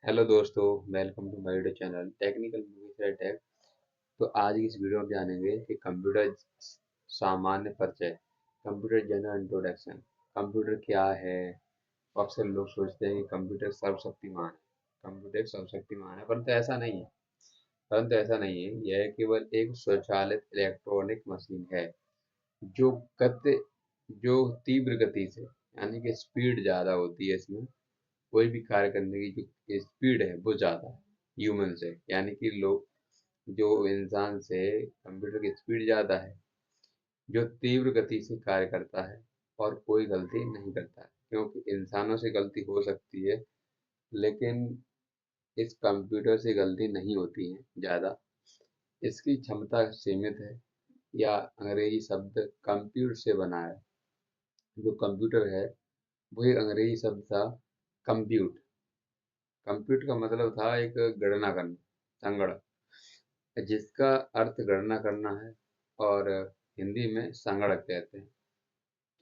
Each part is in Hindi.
हेलो दोस्तों, welcome to my YouTube channel technical movies tech. तो आज की इस वीडियो में जानेंगे कि कंप्यूटर सामान्य परिचय, कंप्यूटर जनरल इंट्रोडक्शन। कंप्यूटर क्या है? अक्सर लोग सोचते हैं कि कंप्यूटर सर्वशक्तिमान है। कंप्यूटर एक सर्वशक्तिमान है, परंतु ऐसा नहीं है। यह केवल एक स्वचालित इलेक्ट्रॉनिक मशीन है जो गति जो तीव्र गति से, यानी कि स्पीड ज़्यादा होती है इसमें। कोई भी कार्य करने की जो स्पीड है वो ज़्यादा है ह्यूमन से, यानी कि लोग जो इंसान से कंप्यूटर की स्पीड ज़्यादा है, जो तीव्र गति से कार्य करता है और कोई गलती नहीं करता है। क्योंकि इंसानों से गलती हो सकती है, लेकिन इस कंप्यूटर से गलती नहीं होती है ज़्यादा। इसकी क्षमता सीमित है, या अंग्रेजी शब्द कंप्यूट से बना है। जो कंप्यूटर है वो एक अंग्रेजी शब्द था, कंप्यूट। कंप्यूट का मतलब था एक गणना करना, संगणक, जिसका अर्थ गणना करना है। और हिंदी में संगणक कहते हैं।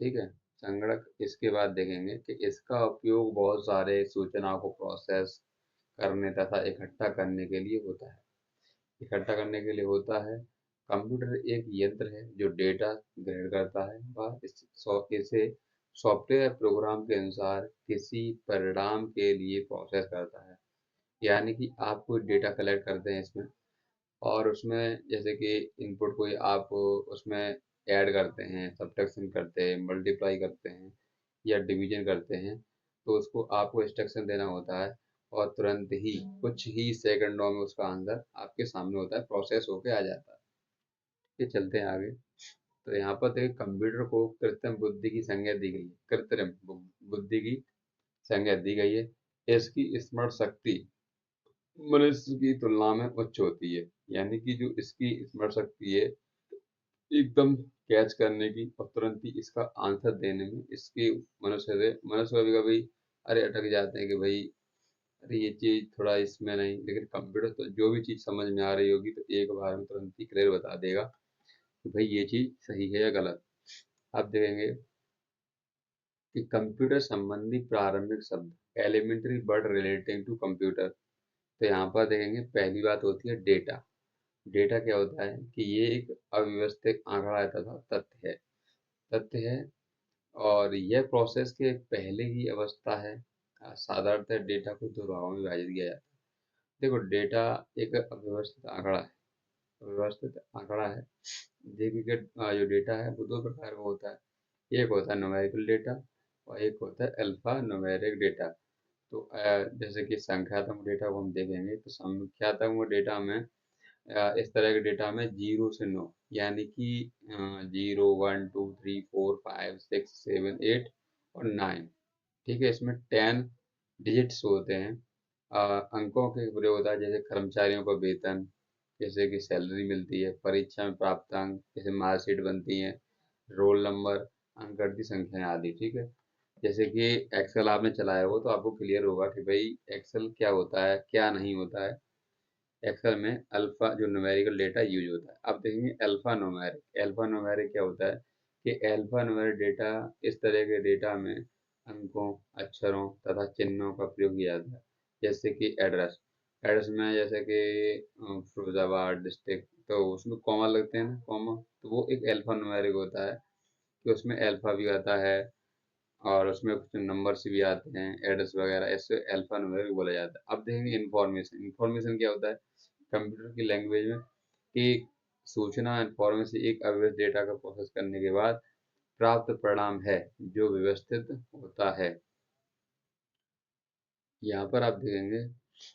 ठीक है, संगणक। इसके बाद देखेंगे कि इसका उपयोग बहुत सारे सूचनाओं को प्रोसेस करने तथा इकट्ठा करने के लिए होता है। इकट्ठा करने के लिए होता है। कंप्यूटर एक यंत्र है जो डेटा ग्रहण करता है, वह इसे सॉफ्टवेयर प्रोग्राम के अनुसार किसी परिणाम के लिए प्रोसेस करता है। यानी कि आप कोई डेटा कलेक्ट करते हैं इसमें, और उसमें जैसे कि इनपुट कोई आप उसमें ऐड करते हैं, सब्ट्रैक्शन करते हैं, मल्टीप्लाई करते हैं या डिवीजन करते हैं, तो उसको आपको इंस्ट्रक्शन देना होता है, और तुरंत ही कुछ ही सेकंडों में उसका आंसर आपके सामने होता है, प्रोसेस होके आ जाता है। ये चलते हैं आगे। तो यहाँ पर देखिए, कंप्यूटर को कृत्रिम बुद्धि की संज्ञा दी गई है। कृत्रिम बुद्धि की संज्ञा दी गई है। इसकी स्मरण शक्ति मनुष्य की तुलना में उच्च होती है। यानी कि जो इसकी स्मरण शक्ति है एकदम कैच करने की, और तुरंत ही इसका आंसर देने में इसकी मनुष्य कभी कभी अरे अटक जाते हैं कि भाई अरे ये चीज थोड़ा इसमें नहीं, लेकिन कंप्यूटर तो जो भी चीज समझ में आ रही होगी तो एक बार में तुरंत ही क्लियर बता देगा कि भाई ये चीज सही है या गलत। अब देखेंगे कि कंप्यूटर संबंधी प्रारंभिक शब्द, elementary word relating to computer. तो यहाँ पर देखेंगे, पहली बात होती है डेटा। डेटा क्या होता है कि ये एक अव्यवस्थित आंकड़ा तथा तथ्य है, और यह प्रोसेस के पहले की अवस्था है। साधारणतः डेटा को दो भागों में विभाजित किया जाता है। देखो, डेटा एक अव्यवस्थित आंकड़ा है। अव्यवस्थित आंकड़ा है। देखिए कि जो डेटा है वो दो प्रकार का होता है। एक होता है न्यूमेरिकल डेटा, और एक होता है अल्फा न्यूमेरिक डेटा। तो जैसे कि संख्यात्मक डेटा को हम देखेंगे, तो संख्यात्मक डेटा में इस तरह के डेटा में 0 से 9, यानी कि 0 1 2 3 4 5 6 7 8 और 9। ठीक है, इसमें 10 डिजिट्स होते हैं। अंकों के प्रयोग होता है, जैसे कर्मचारियों का वेतन, जैसे कि सैलरी मिलती है, परीक्षा में प्राप्त अंक, जैसे मार्कशीट बनती है, रोल नंबर, अंकगणित संख्याएं आदि। ठीक है, जैसे कि एक्सेल आपने चलाया हो तो आपको क्लियर होगा कि भाई एक्सेल क्या होता है, क्या नहीं होता है। एक्सेल में अल्फा जो न्यूमेरिकल डेटा यूज होता है। अब देखेंगे अल्फा न्यूमेरिक। अल्फा न्यूमेरिक क्या होता है कि अल्फा न्यूमेरिक डेटा, इस तरह के डेटा में अंकों, अक्षरों तथा चिन्हों का प्रयोग किया जाता है। जैसे कि एड्रेस, एड्रेस में जैसे कि फिरोजाबाद डिस्ट्रिक्ट, तो उसमें कॉमा लगते हैं ना, कॉमा, तो वो एक अल्फा न्यूमेरिक होता है कि उसमें अल्फा भी आता है, और उसमें कुछ नंबर्स भी आते हैं, एड्रेस वगैरह, ऐसे अल्फा न्यूमेरिक बोला जाता है। अब देखेंगे इंफॉर्मेशन। इंफॉर्मेशन क्या होता है कंप्यूटर की लैंग्वेज में, कि सूचना, इंफॉर्मेशन एक अव्यवस्थित डेटा का प्रोसेस करने के बाद प्राप्त परिणाम है जो व्यवस्थित होता है। यहाँ पर आप देखेंगे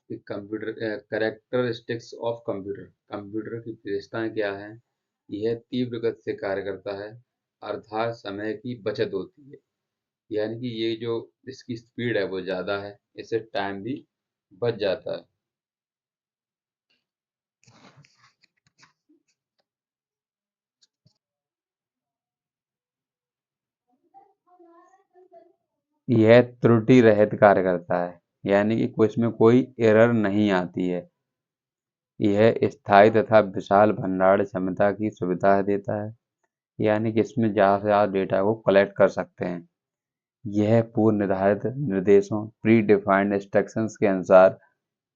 कि computer characteristics of computer, computer की विशेषताएं क्या है। यह तीव्र गति से कार्य करता है, अर्थात समय की बचत होती है। यानी कि ये जो इसकी स्पीड है वो ज़्यादा है, इससे टाइम भी बच जाता है। यह त्रुटि रहित कार्य करता है, यानी कि इसमें कोई एरर नहीं आती है। यह स्थायी तथा विशाल भंडारण क्षमता की सुविधा देता है, यानी कि इसमें ज़्यादा से ज़्यादा डेटा को कलेक्ट कर सकते हैं। यह पूर्व निर्धारित निर्देशों, प्री डिफाइंड इंस्ट्रक्शंस के अनुसार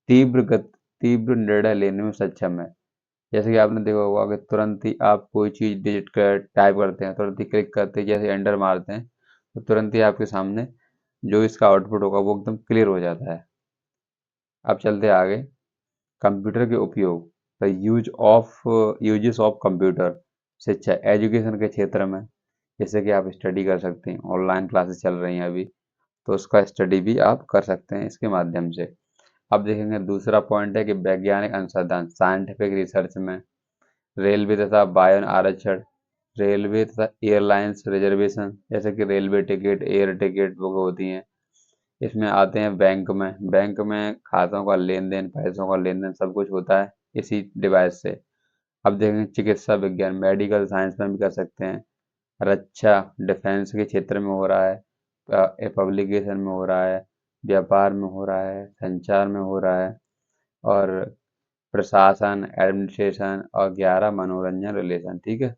तीव्र निर्णय लेने में सक्षम है। जैसे कि आपने देखा होगा कि तुरंत ही आप कोई चीज़ डिजिट कर टाइप करते हैं, तुरंत ही क्लिक करते हैं, जैसे एंटर मारते हैं तो तुरंत ही आपके सामने जो इसका आउटपुट होगा वो एकदम क्लियर हो जाता है। अब चलते हैं आगे। कंप्यूटर के उपयोग, द यूजेस ऑफ कंप्यूटर, शिक्षा एजुकेशन के क्षेत्र में, जैसे कि आप स्टडी कर सकते हैं, ऑनलाइन क्लासेस चल रही हैं अभी, तो उसका स्टडी भी आप कर सकते हैं इसके माध्यम से। अब देखेंगे दूसरा पॉइंट है कि वैज्ञानिक अनुसंधान, साइंटिफिक रिसर्च में, रेलवे तथा वायु आरक्षण, रेलवे तथा एयरलाइंस रिजर्वेशन, जैसे कि railway ticket, air ticket book होती हैं। इसमें आते हैं बैंक में खातों का लेन देन, पैसों का लेन देन सब कुछ होता है इसी डिवाइस से। अब देखेंगे चिकित्सा विज्ञान, मेडिकल साइंस में भी कर सकते हैं, रक्षा डिफेंस के क्षेत्र में हो रहा है, पब्लिकेशन में हो रहा है, व्यापार में हो रहा है, संचार में हो रहा है, और प्रशासन एडमिनिस्ट्रेशन, और 11 मनोरंजन रिलेशन। ठीक है।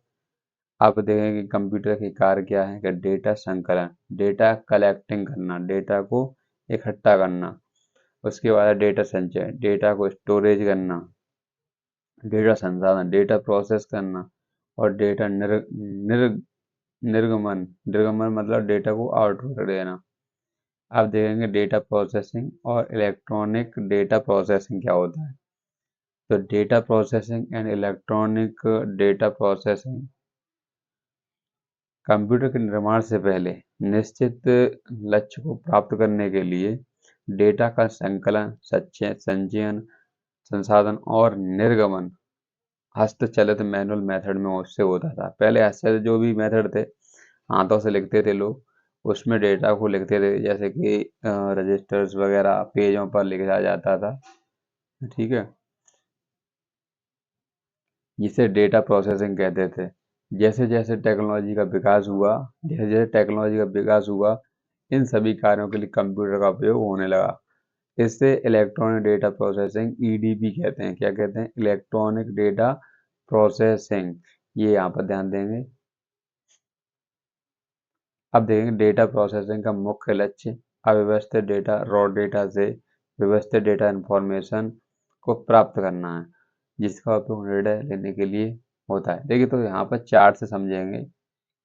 आप देखें कि कंप्यूटर के कार्य क्या है कि डेटा संकलन, डेटा कलेक्टिंग करना, डेटा को इकट्ठा करना, उसके बाद डेटा संचय, डेटा को स्टोरेज करना, डेटा संसाधन, डेटा प्रोसेस करना, और डेटा निर्गमन, निर्गमन मतलब डेटा को आउटपुट देना। आप देखेंगे डेटा प्रोसेसिंग और इलेक्ट्रॉनिक डेटा प्रोसेसिंग क्या होता है। तो data processing and electronic data processing, computer के निर्माण से पहले निश्चित लक्ष्य को प्राप्त करने के लिए डेटा का संकलन, संचयन, संसाधन और निर्गमन हस्तचलित मैनुअल मेथड में उससे होता था। पहले ऐसे जो भी मेथड थे, हाथों से लिखते थे लोग, उसमें डेटा को लिखते थे, जैसे कि रजिस्टर्स वगैरह पेजों पर लिखा जाता था। ठीक है। जिसे डेटा प्रोसेसिंग कहते थे। जैसे जैसे टेक्नोलॉजी का विकास हुआ जैसे जैसे टेक्नोलॉजी का विकास हुआ इन सभी कार्यों के लिए कंप्यूटर का उपयोग होने लगा। इससे इलेक्ट्रॉनिक डेटा प्रोसेसिंग ईडीपी कहते हैं। क्या कहते हैं? Electronic data processing. ये यहाँ पर ध्यान देंगे। अब देखेंगे डेटा प्रोसेसिंग का मुख्य लक्ष्य अव्यवस्थित डेटा, रॉ डेटा से व्यवस्थित डेटा इंफॉर्मेशन को प्राप्त करना है, जिसका उपयोग निर्णय लेने के लिए होता है। देखिए, तो यहाँ पर चार्ट से समझेंगे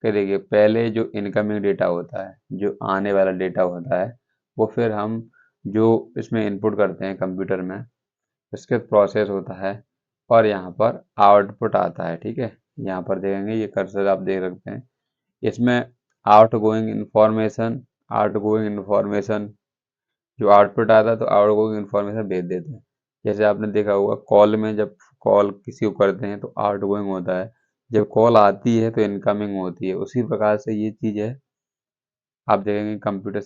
कि देखिए पहले जो इनकमिंग डेटा होता है, जो आने वाला डेटा होता है, वो फिर हम जो इसमें इनपुट करते हैं कंप्यूटर में, इसके प्रोसेस होता है, और यहाँ पर आउटपुट आता है। ठीक है। यहाँ पर देखेंगे, ये कर्सर आप देख सकते हैं, इसमें आउट गोइंग इन्फॉर्मेशन जो आउटपुट आता है तो आउट गोइंग इन्फॉर्मेशन भेज देते हैं। जैसे आपने देखा होगा कॉल में, जब कॉल किसी को करते हैं तो आउट गोइंग होता है, जब कॉल आती है तो इनकमिंग होती है। उसी प्रकार से ये चीज़ है। आप देखेंगे कंप्यूटर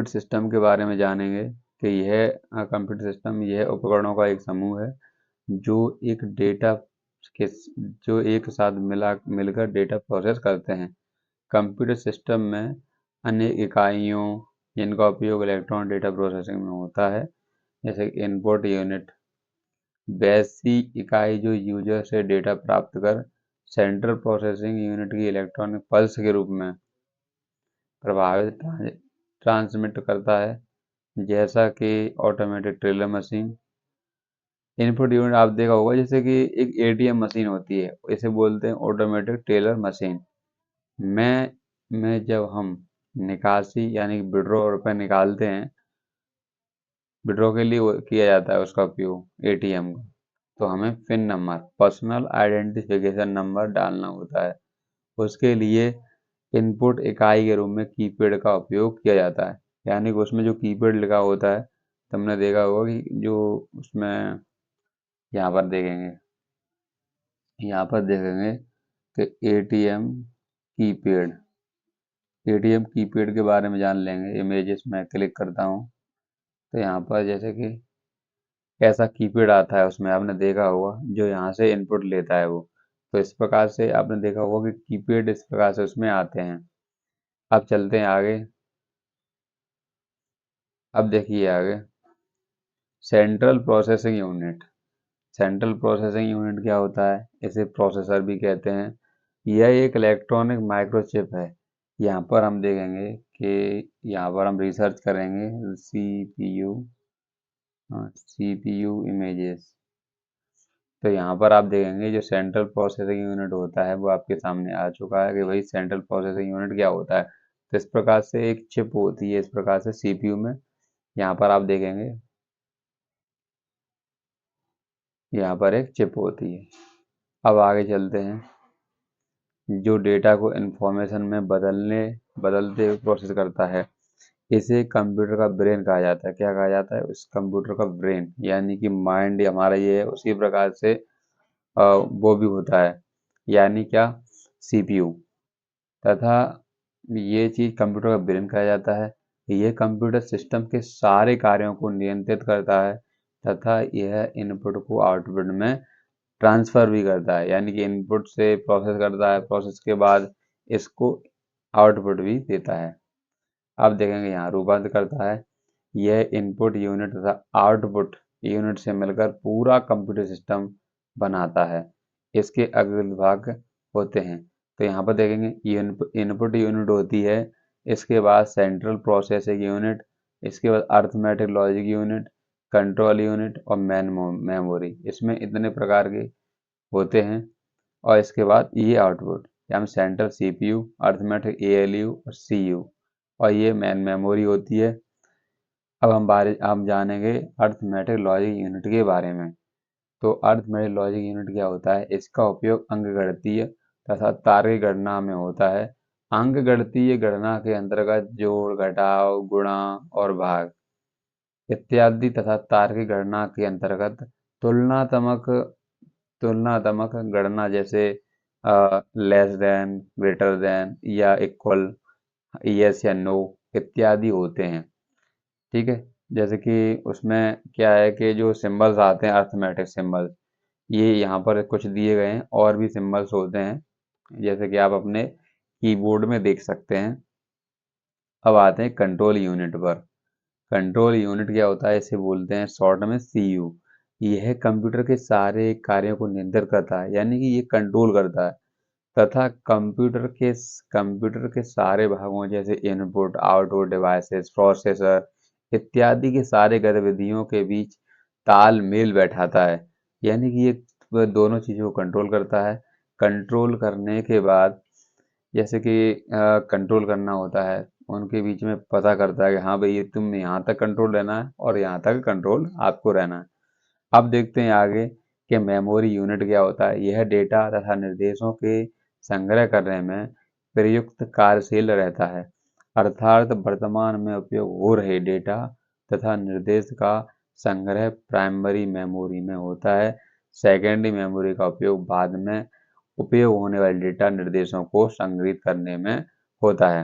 सिस्टम के बारे में जानेंगे कि यह कंप्यूटर सिस्टम यह उपकरणों का एक समूह है जो एक डेटा के जो एक साथ मिलकर डेटा प्रोसेस करते हैं। कंप्यूटर सिस्टम में अन्य इकाइयों जिनका उपयोग इलेक्ट्रॉनिक डेटा प्रोसेसिंग में होता है, जैसे इनपुट यूनिट, वैसी इकाई जो यूजर से डेटा प्राप्त कर सेंट्रल प्रोसेसिंग यूनिट की इलेक्ट्रॉनिक पल्स के रूप में प्रभावित ट्रांसमिट करता है, जैसा कि automatic teller machine. Input unit आप देखा होगा, जैसे कि एक एटीएम मशीन होती है, इसे बोलते हैं ऑटोमेटिक टेलर मशीन। में जब हम निकासी यानी विड्रॉ रुपये निकालते हैं, विड्रॉ के लिए किया जाता है उसका उपयोग एटीएम का, तो हमें pin number, personal identification number डालना होता है। उसके लिए इनपुट इकाई के रूप में कीपैड का उपयोग किया जाता है। यानी कि उसमें जो कीपैड लिखा होता है, तुमने देखा होगा कि जो उसमें यहाँ पर देखेंगे यहाँ पर देखेंगे कि एटीएम कीपैड के बारे में जान लेंगे। इमेजेस में क्लिक करता हूँ तो यहाँ पर जैसे कि ऐसा कीपैड आता है, उसमें आपने देखा होगा जो यहाँ से इनपुट लेता है वो। तो इस प्रकार से आपने देखा होगा कि कीपैड इस प्रकार से उसमें आते हैं। अब चलते हैं आगे। अब देखिए आगे, central processing unit. Central processing unit क्या होता है? इसे प्रोसेसर भी कहते हैं। यह एक इलेक्ट्रॉनिक माइक्रोचिप है। यहाँ पर हम देखेंगे कि यहाँ पर हम रिसर्च करेंगे CPU हाँ, CPU इमेजेस। तो यहाँ पर आप देखेंगे जो सेंट्रल प्रोसेसिंग यूनिट होता है वो आपके सामने आ चुका है कि भाई सेंट्रल प्रोसेसिंग यूनिट क्या होता है। तो इस प्रकार से एक चिप होती है इस प्रकार से CPU में। यहाँ पर आप देखेंगे यहाँ पर एक चिप होती है। अब आगे चलते हैं। जो डेटा को इंफॉर्मेशन में बदलते हुए प्रोसेस करता है, इसे कंप्यूटर का ब्रेन कहा जाता है। क्या कहा जाता है? उस कंप्यूटर का ब्रेन, यानी कि माइंड हमारा ये है, उसी प्रकार से वो भी होता है, यानी क्या, CPU। तथा ये चीज़ कंप्यूटर का ब्रेन कहा जाता है। यह कंप्यूटर सिस्टम के सारे कार्यों को नियंत्रित करता है तथा यह इनपुट को आउटपुट में ट्रांसफ़र भी करता है, यानी कि इनपुट से प्रोसेस करता है, प्रोसेस के बाद इसको आउटपुट भी देता है। आप देखेंगे यहाँ रूपांतर करता है। यह इनपुट यूनिट तथा आउटपुट यूनिट से मिलकर पूरा कंप्यूटर सिस्टम बनाता है। इसके अगले भाग होते हैं। तो यहाँ पर देखेंगे इनपुट यूनिट होती है, इसके बाद सेंट्रल प्रोसेसिंग यूनिट, इसके बाद arithmetic logic unit, control unit और मेन मेमोरी। इसमें इतने प्रकार के होते हैं। और इसके बाद ये आउटपुट, हम सेंट्रल CPU, अरिथमेटिक ALU और CU, और ये मेन मेमोरी होती है। अब हम जानेंगे अरिथमेटिक लॉजिक यूनिट के बारे में। तो अरिथमेटिक लॉजिक यूनिट क्या होता है? इसका उपयोग अंकगणितीय तथा तार्किक गणना में होता है। अंकगणितीय गणना के अंतर्गत जोड़, घटाव, गुणा और भाग इत्यादि तथा तार्किक गणना के अंतर्गत तुलनात्मक तुलनात्मक गणना, जैसे लेस देन, ग्रेटर देन या इक्वल, यस या नो इत्यादि होते हैं। ठीक है। जैसे कि उसमें क्या है कि जो सिंबल्स आते हैं, अर्थमेटिक सिंबल, ये यहाँ पर कुछ दिए गए हैं, और भी सिंबल्स होते हैं जैसे कि आप अपने कीबोर्ड में देख सकते हैं। अब आते हैं कंट्रोल यूनिट पर। कंट्रोल यूनिट क्या होता है? इसे बोलते हैं शॉर्ट में CU। यह कंप्यूटर के सारे कार्यों को नियंत्रित करता है, यानी कि ये कंट्रोल करता है तथा कंप्यूटर के सारे भागों जैसे इनपुट, आउटपुट डिवाइसेस, प्रोसेसर इत्यादि के सारे गतिविधियों के बीच तालमेल बैठाता है, यानी कि ये दोनों चीज़ों को कंट्रोल करता है। कंट्रोल करने के बाद, जैसे कि कंट्रोल करना होता है, उनके बीच में पता करता है कि हाँ भाई, ये तुम यहाँ तक कंट्रोल रहना है और यहाँ तक कंट्रोल आपको रहना है। अब देखते हैं आगे कि मेमोरी यूनिट क्या होता है। यह डेटा तथा निर्देशों के संग्रह करने में प्रयुक्त कार्यशील रहता है, अर्थात वर्तमान में उपयोग हो रहे डेटा तथा निर्देश का संग्रह प्राइमरी मेमोरी में होता है। सेकेंडरी मेमोरी का उपयोग बाद में उपयोग होने वाले डेटा निर्देशों को संग्रहित करने में होता है।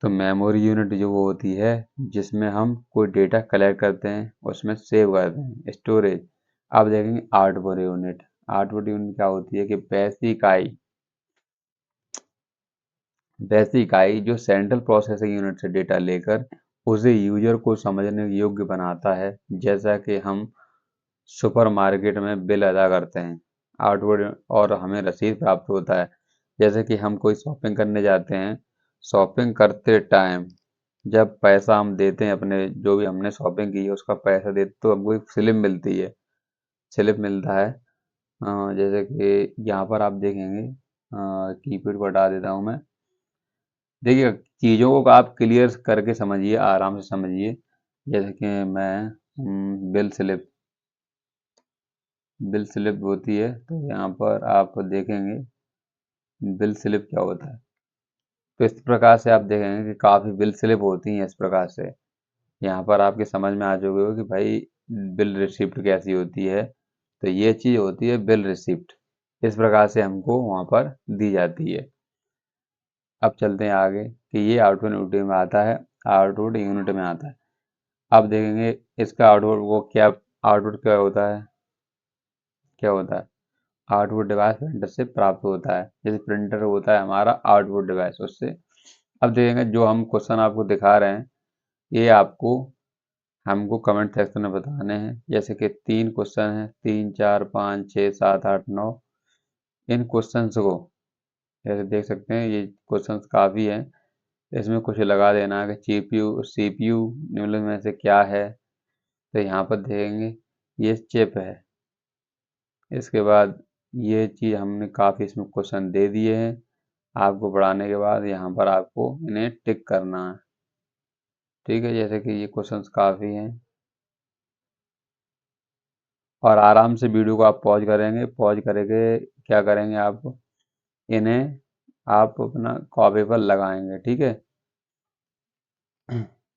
तो मेमोरी यूनिट जो वो होती है जिसमें हम कोई डेटा कलेक्ट करते हैं, उसमें सेव करते हैं, स्टोरेज। अब देखेंगे आउटपुट यूनिट। आउटपुट यूनिट क्या होती है कि वैसी इकाई जो सेंट्रल प्रोसेसिंग यूनिट से डेटा लेकर उसे यूजर को समझने योग्य बनाता है, जैसा कि हम सुपरमार्केट में बिल अदा करते हैं आउटपुट और हमें रसीद प्राप्त होता है। जैसे कि हम कोई शॉपिंग करने जाते हैं, शॉपिंग करते टाइम जब पैसा हम देते हैं, अपने जो भी हमने शॉपिंग की है उसका पैसा देते, तो हमको एक स्लिप मिलती है, स्लिप मिलता है। जैसे कि यहाँ पर आप देखेंगे, कीपैड को हटा देता हूँ मैं। देखिए, चीज़ों को आप क्लियर करके समझिए, आराम से समझिए। जैसे कि मैं बिल स्लिप होती है, तो यहाँ पर आप देखेंगे बिल स्लिप क्या होता है। तो इस प्रकार से आप देखेंगे कि काफ़ी बिल स्लिप होती हैं इस प्रकार से। यहाँ पर आपके समझ में आ चुके हो कि भाई बिल रिसिप्ट कैसी होती है। तो ये चीज़ होती है बिल रिसिप्ट, इस प्रकार से हमको वहाँ पर दी जाती है। अब चलते हैं आगे कि ये आउटपुट यूनिट में आता है, आउटपुट यूनिट में आता है। अब देखेंगे इसका आउटपुट वो क्या, आउटपुट क्या होता है? आउटपुट डिवाइस प्रिंटर से प्राप्त होता है। जैसे प्रिंटर होता है हमारा आउटपुट डिवाइस, उससे। अब देखेंगे जो हम क्वेश्चन आपको दिखा रहे हैं, ये आपको हमको कमेंट सेक्शन में बताने हैं। जैसे कि 3 क्वेश्चन हैं, 3, 4, 5, 6, 7, 8, 9। इन क्वेश्चंस को जैसे देख सकते हैं, ये क्वेश्चंस काफ़ी हैं। इसमें कुछ लगा देना है कि CPU निम्नलिखित में से क्या है। तो यहाँ पर देखेंगे ये चिप है। इसके बाद ये चीज़ हमने काफ़ी इसमें क्वेश्चन दे दिए हैं। आपको पढ़ाने के बाद यहाँ पर आपको इन्हें टिक करना है। ठीक है, जैसे कि ये क्वेश्चंस काफ़ी हैं और आराम से वीडियो को आप पॉज करेंगे। पॉज करके क्या करेंगे, आप इन्हें आप अपना कॉपी पर लगाएंगे। ठीक है,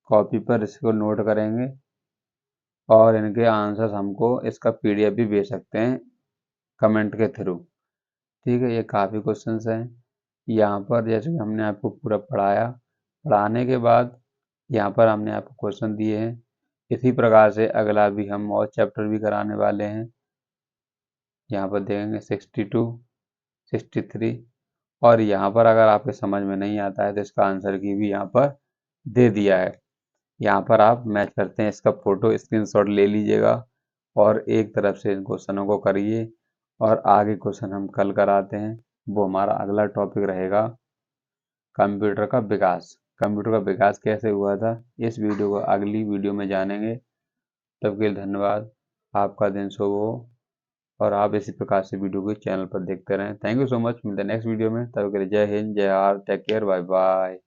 कॉपी पर इसको नोट करेंगे और इनके आंसर्स हमको इसका पीडीएफ भी भेज सकते हैं कमेंट के थ्रू। ठीक है, ये काफ़ी क्वेश्चंस हैं। यहाँ पर जैसे कि हमने आपको पूरा पढ़ाया, पढ़ाने के बाद यहाँ पर हमने आपको क्वेश्चन दिए हैं। इसी प्रकार से अगला भी हम और चैप्टर भी कराने वाले हैं। यहाँ पर देखेंगे 62, 63 और यहाँ पर अगर आपके समझ में नहीं आता है तो इसका आंसर की भी यहाँ पर दे दिया है। यहाँ पर आप मैच करते हैं, इसका फोटो स्क्रीनशॉट ले लीजिएगा और एक तरफ से इन क्वेश्चनों को करिए और आगे क्वेश्चन हम कल कराते हैं। वो हमारा अगला टॉपिक रहेगा कंप्यूटर का विकास। कंप्यूटर का विकास कैसे हुआ था, इस वीडियो को अगली वीडियो में जानेंगे। तब के लिए धन्यवाद। आपका दिन शुभ हो और आप इसी प्रकार से वीडियो को चैनल पर देखते रहें। Thank you so much. मिलते हैं नेक्स्ट वीडियो में। तब के लिए जय हिंद, जय Bharat, take care, bye bye.